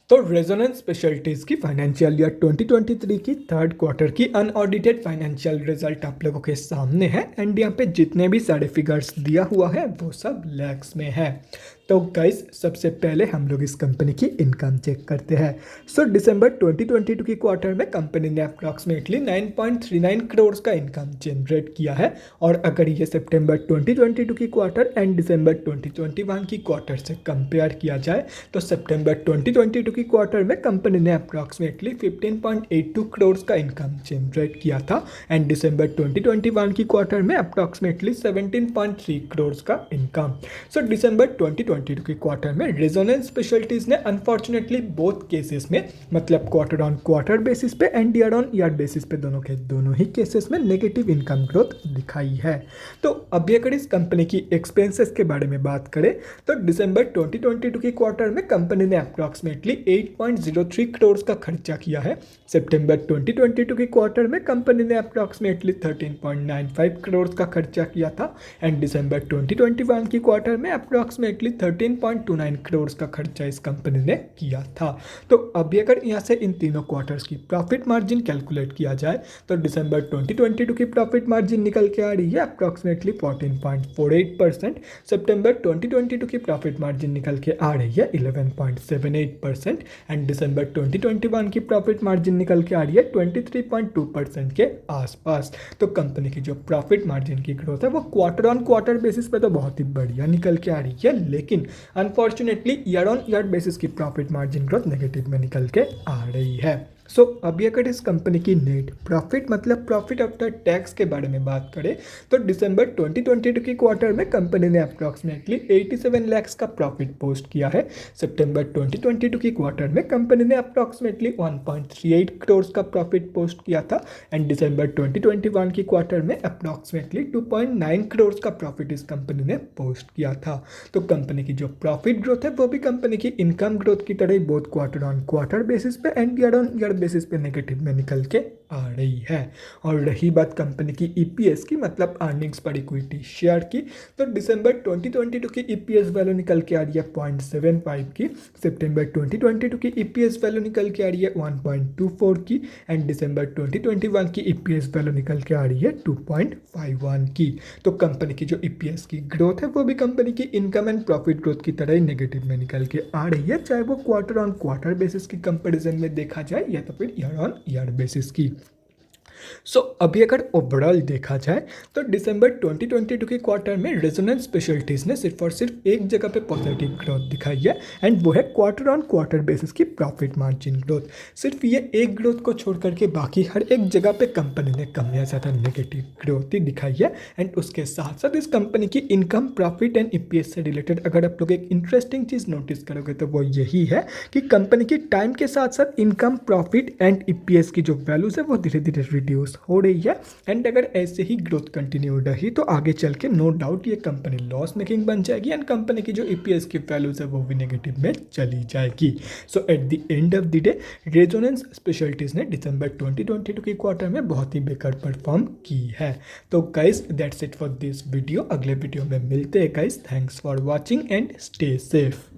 तो resonance specialities की financial year 2023 की थर्ड क्वार्टर की अनऑडिटेड फाइनेंशियल रिजल्ट आप लोगों के सामने है एंड यहाँ पे जितने भी सारे फिगर्स दिया हुआ है वो सब लैक्स में है। तो गाइस सबसे पहले हम लोग इस कंपनी की इनकम चेक करते हैं। सो दिसंबर 2022 की क्वार्टर में कंपनी ने अप्रॉक्सीमेटली 9.39 करोड़ का इनकम जनरेट किया है और अगर ये सितंबर 2022 की क्वार्टर एंड दिसंबर 2021 की क्वार्टर से कंपेयर किया जाए तो सितंबर 2022 की क्वार्टर में कंपनी ने अप्रॉक्सीमेटली 15.82 करोड़ का इनकम जनरेट किया था एंड दिसंबर 2021 की क्वार्टर में अप्रॉक्सीमेटली 17.3 करोड़ का इनकम। सो दिसंबर 2022 की क्वार्टर में रेजोनेंस स्पेशलिटीज़ ने अनफॉर्चुनेटली बोथ केसेस में मतलब क्वार्टर ऑन क्वार्टर बेसिस पे and year on year basis पे दोनों ही केसेस में नेगेटिव इनकम ग्रोथ दिखाई है। तो अभी अगर इस कंपनी की एक्सपेंसेस के बारे में बात करें तो दिसंबर 2022 की क्वार्टर में कंपनी ने अप्रॉक्सीमेटली 8.03 करोड़ का खर्चा किया है। सितंबर 2022 की क्वार्टर में कंपनी ने अप्रॉक्सीमेटली 13.95 करोड़ का खर्चा किया था एंड दिसंबर 2021 की क्वार्टर में अप्रॉक्सीमेटली 13.29 करोड़ का खर्चा इस कंपनी ने किया था। तो अभी अगर यहाँ से इन तीनों क्वार्टर्स की प्रॉफिट मार्जिन कैलकुलेट किया जाए तो दिसंबर 2022 की प्रॉफिट मार्जिन निकल के आ रही है अप्रॉक्सीमेटली 14.48%। सितंबर 2022 की प्रॉफिट मार्जिन निकल के आ रही है 11.78% एंड दिसंबर 2021 की प्रॉफिट मार्जिन निकल के आ रही है 23.2% के आसपास। तो कंपनी की जो प्रॉफिट मार्जिन की ग्रोथ है वो क्वार्टर ऑन क्वार्टर बेसिस पे तो बहुत ही बढ़िया निकल के आ रही है, लेकिन unfortunately year on year basis की प्रॉफिट मार्जिन ग्रोथ नेगेटिव में निकल के आ रही है। सो अभी अगर इस कंपनी की नेट प्रॉफिट मतलब प्रॉफिट आफ्टर टैक्स के बारे में बात करें तो दिसंबर 2022 की क्वार्टर में कंपनी ने अप्रॉक्सीमेटली 87 लाख का प्रॉफिट पोस्ट किया है। सितंबर 2022 की क्वार्टर में कंपनी ने अप्रॉक्सीमेटली 1.38 करोड़ का प्रॉफिट पोस्ट किया था एंड दिसंबर 2021 की क्वार्टर में अप्रॉक्सीमेटली 2.9 करोड़ का प्रॉफिट इस कंपनी ने पोस्ट किया था। तो कंपनी की जो प्रॉफिट ग्रोथ है वो भी कंपनी की इनकम ग्रोथ की तरह ही both quarter on quarter basis पे and year on year basis पे नेगेटिव में निकल के आ रही है। और रही बात कंपनी की ईपीएस की मतलब अर्निंग्स पर इक्विटी शेयर की तो दिसंबर 2022 की ईपीएस वैल्यू निकल के आ रही है 0.75 की। सितंबर 2022 की ईपीएस वैल्यू निकल के आ रही है 1.24 की एंड दिसंबर 2021 की ईपीएस वैल्यू निकल के आ रही है 2.51 की। तो कंपनी की जो ईपीएस की ग्रोथ है वो भी कंपनी की इनकम एंड प्रॉफिट ग्रोथ की तरह ही नेगेटिव में निकल के आ रही है, चाहे वो क्वार्टर ऑन क्वार्टर बेसिस की कंपैरिजन में देखा जाए या तो फिर ईयर ऑन ईयर बेसिस की। सो अभी अगर ओवरऑल देखा जाए तो दिसंबर 2022 के क्वार्टर में रेजोनेंस स्पेशलिटीज़ ने सिर्फ और सिर्फ एक जगह पे पॉजिटिव ग्रोथ दिखाई है एंड वो है क्वार्टर ऑन क्वार्टर बेसिस की प्रॉफिट मार्जिन ग्रोथ। सिर्फ ये एक ग्रोथ को छोड़ करके बाकी हर एक जगह पे कंपनी ने कम या ज़्यादा नेगेटिव ग्रोथ ही दिखाई है एंड उसके साथ साथ इस कंपनी की इनकम प्रॉफिट एंड ईपीएस से रिलेटेड अगर आप लोग एक इंटरेस्टिंग चीज़ नोटिस करोगे तो वो यही है कि कंपनी की टाइम के साथ साथ इनकम प्रॉफिट एंड ईपीएस की जो वैल्यूज़ है वो धीरे धीरे रिड्यूस हो रही है एंड अगर ऐसे ही ग्रोथ कंटिन्यू रही तो आगे चल के नो डाउट ये कंपनी लॉस मेकिंग बन जाएगी एंड कंपनी की जो ईपीएस की वैल्यूज है वो भी नेगेटिव में चली जाएगी। So at the end of the day Resonance Specialities ने दिसंबर 2022 के क्वार्टर में बहुत ही बेकार परफॉर्म की है। तो guys that's it for this video. अगले वीडियो में मिलते हैं guys. Thanks for watching and stay safe.